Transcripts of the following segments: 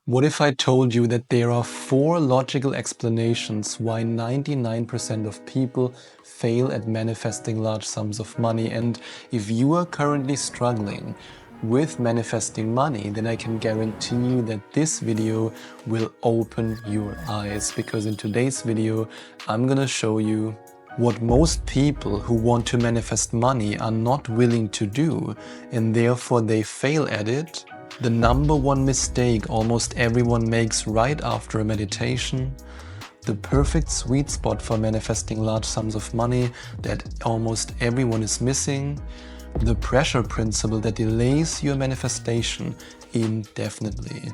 What if I told you that there are 4 logical explanations why 99% of people fail at manifesting large sums of money? And if you are currently struggling with manifesting money, then I can guarantee you that this video will open your eyes, because in today's video, I'm gonna show you what most people who want to manifest money are not willing to do, and therefore they fail at it. The number one mistake almost everyone makes right after a meditation, the perfect sweet spot for manifesting large sums of money that almost everyone is missing, the pressure principle that delays your manifestation indefinitely,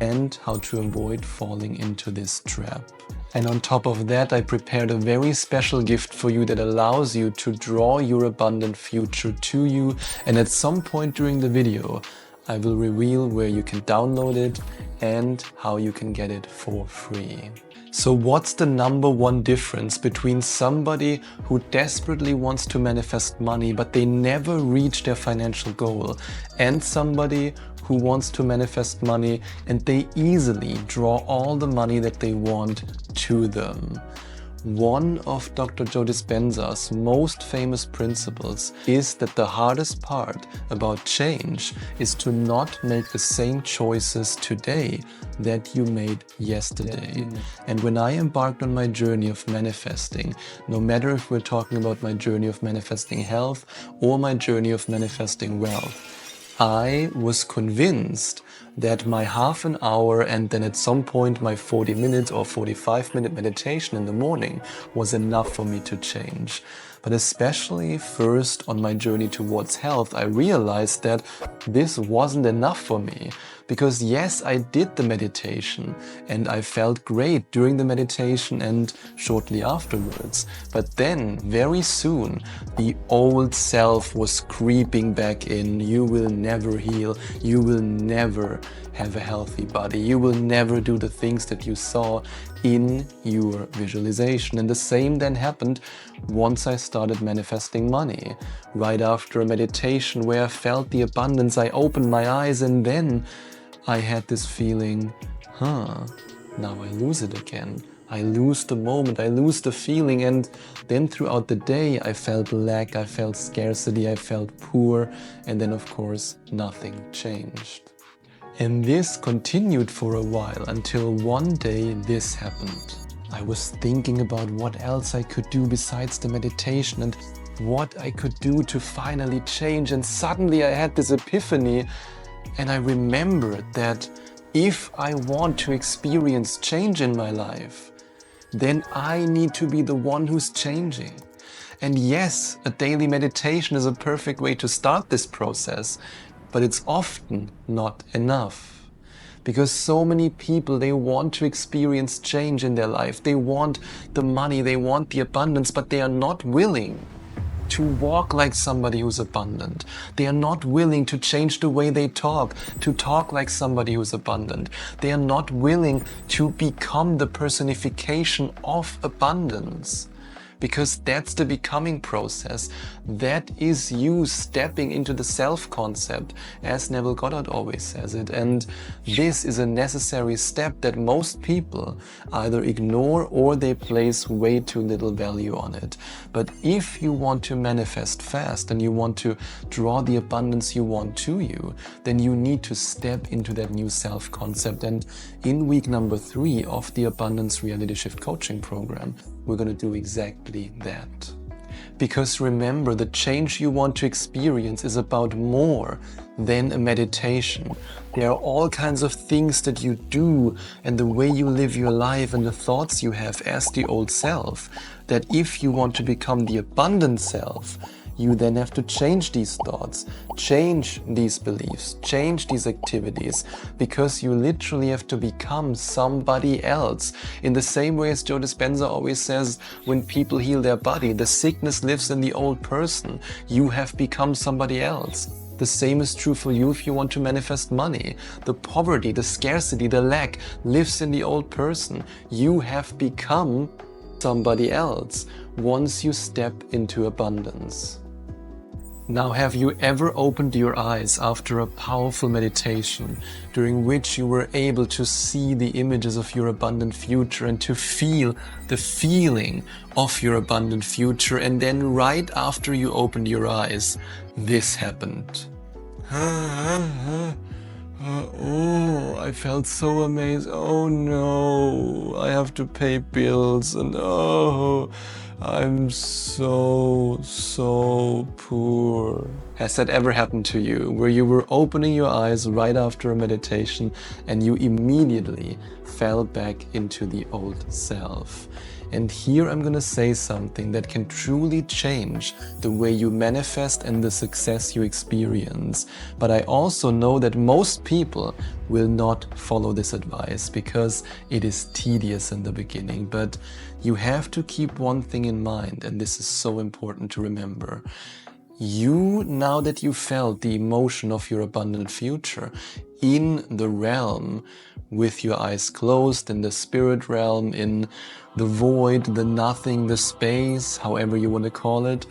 and how to avoid falling into this trap. And on top of that, I prepared a very special gift for you that allows you to draw your abundant future to you, and at some point during the video, I will reveal where you can download it and how you can get it for free. So what's the number one difference between somebody who desperately wants to manifest money but they never reach their financial goal, and somebody who wants to manifest money and they easily draw all the money that they want to them? One of Dr. Joe Dispenza's most famous principles is that the hardest part about change is to not make the same choices today that you made yesterday. And when I embarked on my journey of manifesting, no matter if we're talking about my journey of manifesting health or my journey of manifesting wealth, I was convinced that my half an hour and then at some point my 40 minutes or 45-minute meditation in the morning was enough for me to change. But especially first on my journey towards health, I realized that this wasn't enough for me. Because yes, I did the meditation and I felt great during the meditation and shortly afterwards. But then, very soon, the old self was creeping back in. You will never heal. You will never have a healthy body. You will never do the things that you saw in your visualization. And the same then happened once I started manifesting money. Right after a meditation where I felt the abundance, I opened my eyes and then I had this feeling, now I lose it again. I lose the moment, I lose the feeling, and then throughout the day I felt lack, I felt scarcity, I felt poor, and then of course nothing changed. And this continued for a while until one day this happened. I was thinking about what else I could do besides the meditation and what I could do to finally change, and suddenly I had this epiphany. And I remembered that if I want to experience change in my life, then I need to be the one who's changing. And yes, a daily meditation is a perfect way to start this process, but it's often not enough. Because so many people, they want to experience change in their life. They want the money, they want the abundance, but they are not willing to walk like somebody who's abundant. They are not willing to change the way they talk, to talk like somebody who's abundant. They are not willing to become the personification of abundance. Because that's the becoming process. That is you stepping into the self-concept, as Neville Goddard always says it. And this is a necessary step that most people either ignore or they place way too little value on it. But if you want to manifest fast and you want to draw the abundance you want to you, then you need to step into that new self-concept. And in week number 3 of the Abundance Reality Shift Coaching Program, we're going to do exactly that. Because remember, the change you want to experience is about more than a meditation. There are all kinds of things that you do and the way you live your life and the thoughts you have as the old self, that if you want to become the abundant self, you then have to change these thoughts, change these beliefs, change these activities, because you literally have to become somebody else. In the same way as Joe Dispenza always says, when people heal their body, the sickness lives in the old person. You have become somebody else. The same is true for you if you want to manifest money. The poverty, the scarcity, the lack lives in the old person. You have become somebody else once you step into abundance. Now, have you ever opened your eyes after a powerful meditation during which you were able to see the images of your abundant future and to feel the feeling of your abundant future, and then right after you opened your eyes, this happened? Oh, I felt so amazed. Oh no, I have to pay bills, and oh, I'm so poor. Has that ever happened to you, where you were opening your eyes right after a meditation and you immediately fell back into the old self? And here I'm gonna say something that can truly change the way you manifest and the success you experience. But I also know that most people will not follow this advice because it is tedious in the beginning. But you have to keep one thing in mind, and this is so important to remember. You, now that you felt the emotion of your abundant future in the realm, with your eyes closed, in the spirit realm, in the void, the nothing, the space, however you want to call it,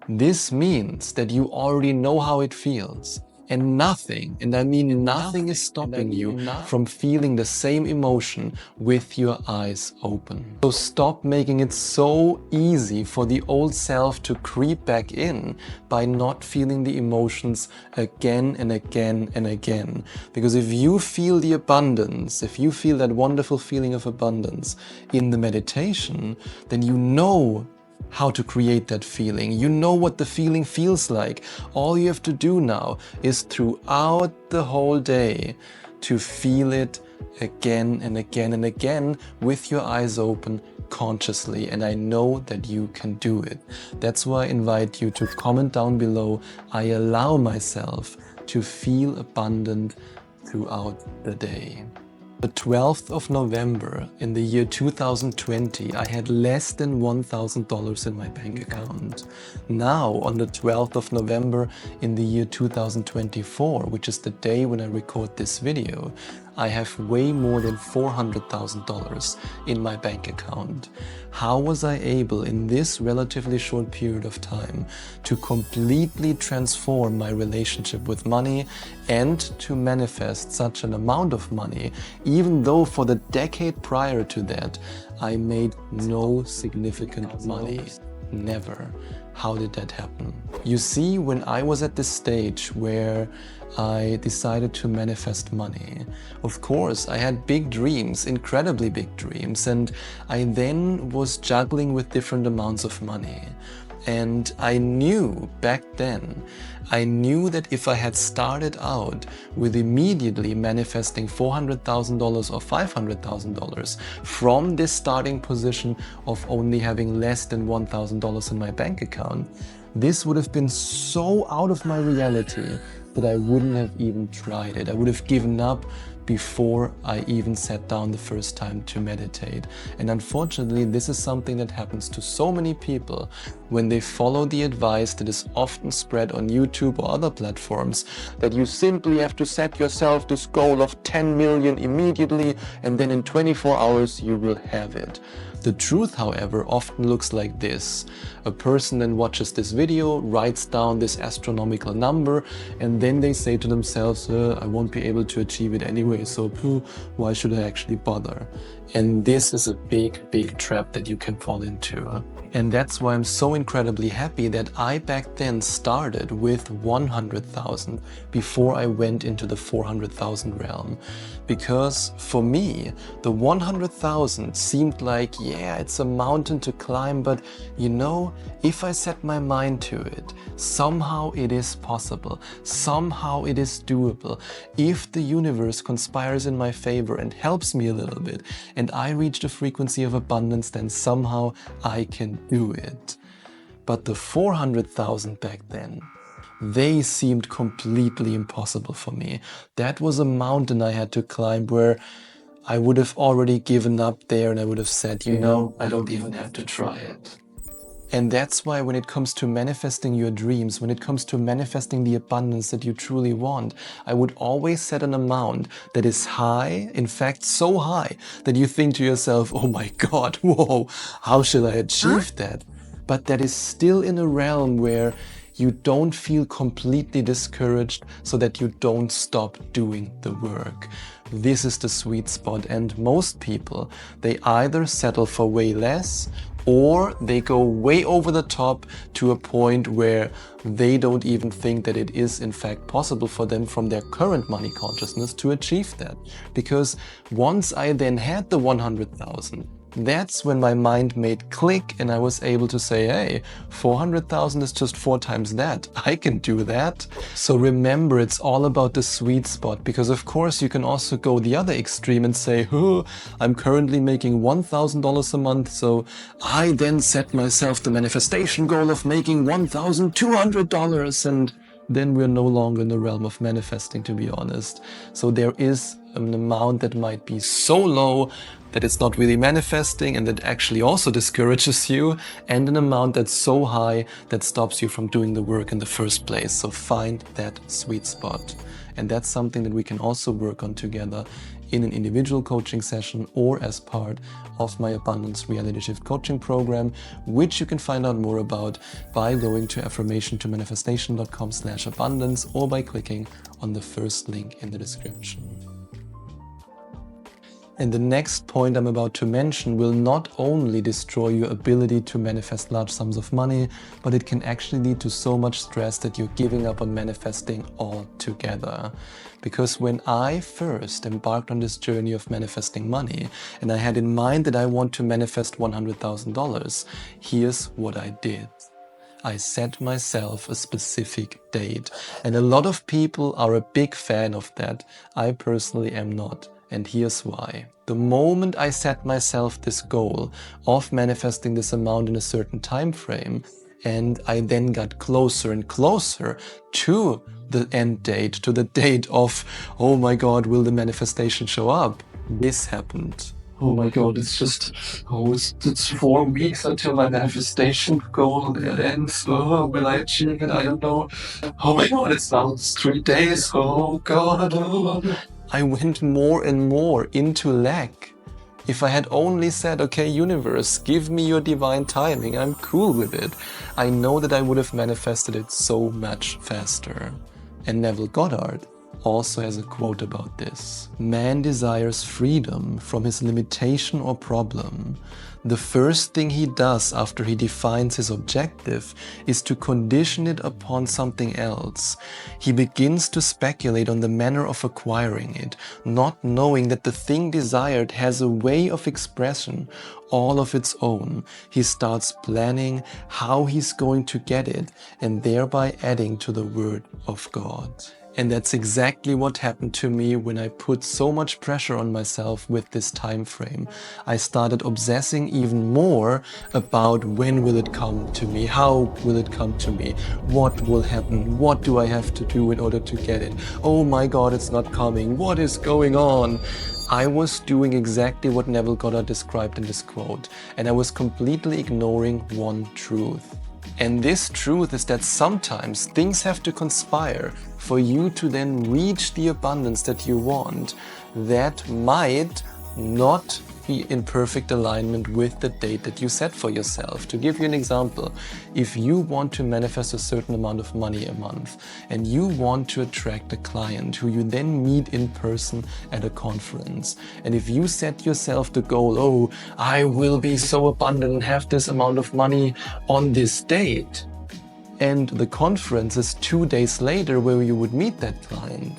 this means that you already know how it feels. And nothing, and I mean nothing, is stopping you from feeling the same emotion with your eyes open. So stop making it so easy for the old self to creep back in by not feeling the emotions again and again and again. Because if you feel the abundance, if you feel that wonderful feeling of abundance in the meditation, then you know how to create that feeling. You know what the feeling feels like. All you have to do now is throughout the whole day to feel it again and again and again with your eyes open consciously, and I know that you can do it. That's why I invite you to comment down below. I allow myself to feel abundant throughout the day. The 12th of November in the year 2020, I had less than $1,000 in my bank account. Now, on the 12th of November in the year 2024, which is the day when I record this video, I have way more than $400,000 in my bank account. How was I able in this relatively short period of time to completely transform my relationship with money and to manifest such an amount of money, even though for the decade prior to that, I made no significant money? Never. How did that happen? You see, when I was at this stage where I decided to manifest money, of course, I had big dreams, incredibly big dreams, and I then was juggling with different amounts of money. And I knew back then, I knew that if I had started out with immediately manifesting $400,000 or $500,000 from this starting position of only having less than $1,000 in my bank account, this would have been so out of my reality that I wouldn't have even tried it. I would have given up before I even sat down the first time to meditate. And unfortunately, this is something that happens to so many people when they follow the advice that is often spread on YouTube or other platforms, that you simply have to set yourself this goal of 10 million immediately, and then in 24 hours you will have it. The truth, however, often looks like this. A person then watches this video, writes down this astronomical number, and then they say to themselves, I won't be able to achieve it anyway, so why should I actually bother? And this is a big trap that you can fall into. And that's why I'm so incredibly happy that I back then started with 100,000 before I went into the 400,000 realm. Because for me, the 100,000 seemed like, yeah, it's a mountain to climb, but you know, if I set my mind to it, somehow it is possible, somehow it is doable. If the universe conspires in my favor and helps me a little bit, and I reach the frequency of abundance, then somehow I can do it. But the 400,000 back then, they seemed completely impossible for me. That was a mountain I had to climb where I would have already given up there, and I would have said, you know, I don't even have to try it. And that's why when it comes to manifesting your dreams, when it comes to manifesting the abundance that you truly want, I would always set an amount that is high, in fact so high that you think to yourself, oh my God, whoa, how shall I achieve that? But that is still in a realm where you don't feel completely discouraged so that you don't stop doing the work. This is the sweet spot, and most people, they either settle for way less or they go way over the top to a point where they don't even think that it is in fact possible for them from their current money consciousness to achieve that. Because once I then had the 100,000, that's when my mind made click and I was able to say, hey, 400,000 is just 4 times that. I can do that. So remember, it's all about the sweet spot, because of course you can also go the other extreme and say, oh, I'm currently making $1,000 a month, so I then set myself the manifestation goal of making $1,200, and then we're no longer in the realm of manifesting, to be honest. So there is an amount that might be so low that it's not really manifesting and that actually also discourages you, and an amount that's so high that stops you from doing the work in the first place. So find that sweet spot. And that's something that we can also work on together in an individual coaching session or as part of my Abundance Reality Shift coaching program, which you can find out more about by going to affirmationtomanifestation.com/abundance or by clicking on the first link in the description. And the next point I'm about to mention will not only destroy your ability to manifest large sums of money, but it can actually lead to so much stress that you're giving up on manifesting altogether. Because when I first embarked on this journey of manifesting money, and I had in mind that I want to manifest $100,000, here's what I did. I set myself a specific date. And a lot of people are a big fan of that. I personally am not. And here's why. The moment I set myself this goal of manifesting this amount in a certain time frame, and I then got closer and closer to the end date, to the date of, oh my God, will the manifestation show up? This happened. Oh my God, it's 4 weeks until my manifestation goal ends. Oh, will I achieve it? I don't know. Oh my God, it's now 3 days. Oh God. Oh. I went more and more into lack. If I had only said, okay, universe, give me your divine timing, I'm cool with it, I know that I would have manifested it so much faster. And Neville Goddard also has a quote about this. Man desires freedom from his limitation or problem. The first thing he does after he defines his objective is to condition it upon something else. He begins to speculate on the manner of acquiring it, not knowing that the thing desired has a way of expression all of its own. He starts planning how he's going to get it, and thereby adding to the word of God. And that's exactly what happened to me when I put so much pressure on myself with this time frame. I started obsessing even more about when will it come to me, how will it come to me, what will happen, what do I have to do in order to get it, oh my God, it's not coming, what is going on? I was doing exactly what Neville Goddard described in this quote, and I was completely ignoring one truth. And this truth is that sometimes things have to conspire for you to then reach the abundance that you want that might not be in perfect alignment with the date that you set for yourself. To give you an example, if you want to manifest a certain amount of money a month and you want to attract a client who you then meet in person at a conference, and if you set yourself the goal, oh, I will be so abundant and have this amount of money on this date, and the conference is 2 days later where you would meet that client,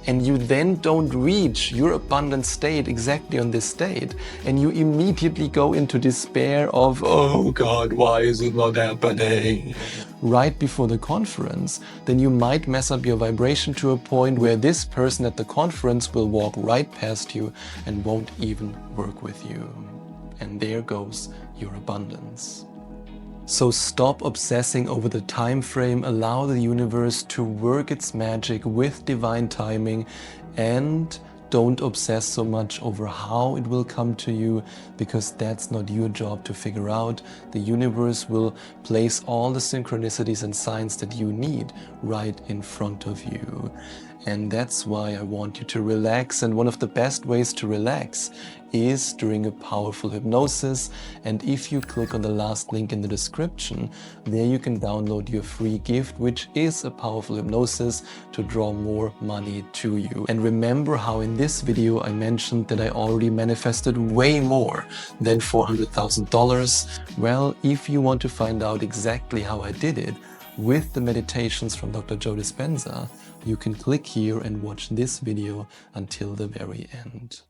and you then don't reach your abundant state exactly on this date, and you immediately go into despair of, oh God, why is it not happening? Right before the conference, then you might mess up your vibration to a point where this person at the conference will walk right past you and won't even work with you. And there goes your abundance. So stop obsessing over the time frame, allow the universe to work its magic with divine timing, and don't obsess so much over how it will come to you, because that's not your job to figure out. The universe will place all the synchronicities and signs that you need right in front of you. And that's why I want you to relax. And one of the best ways to relax is during a powerful hypnosis. And if you click on the last link in the description, there you can download your free gift, which is a powerful hypnosis to draw more money to you. And remember how in this video I mentioned that I already manifested way more than $400,000? Well, if you want to find out exactly how I did it with the meditations from Dr. Joe Dispenza, you can click here and watch this video until the very end.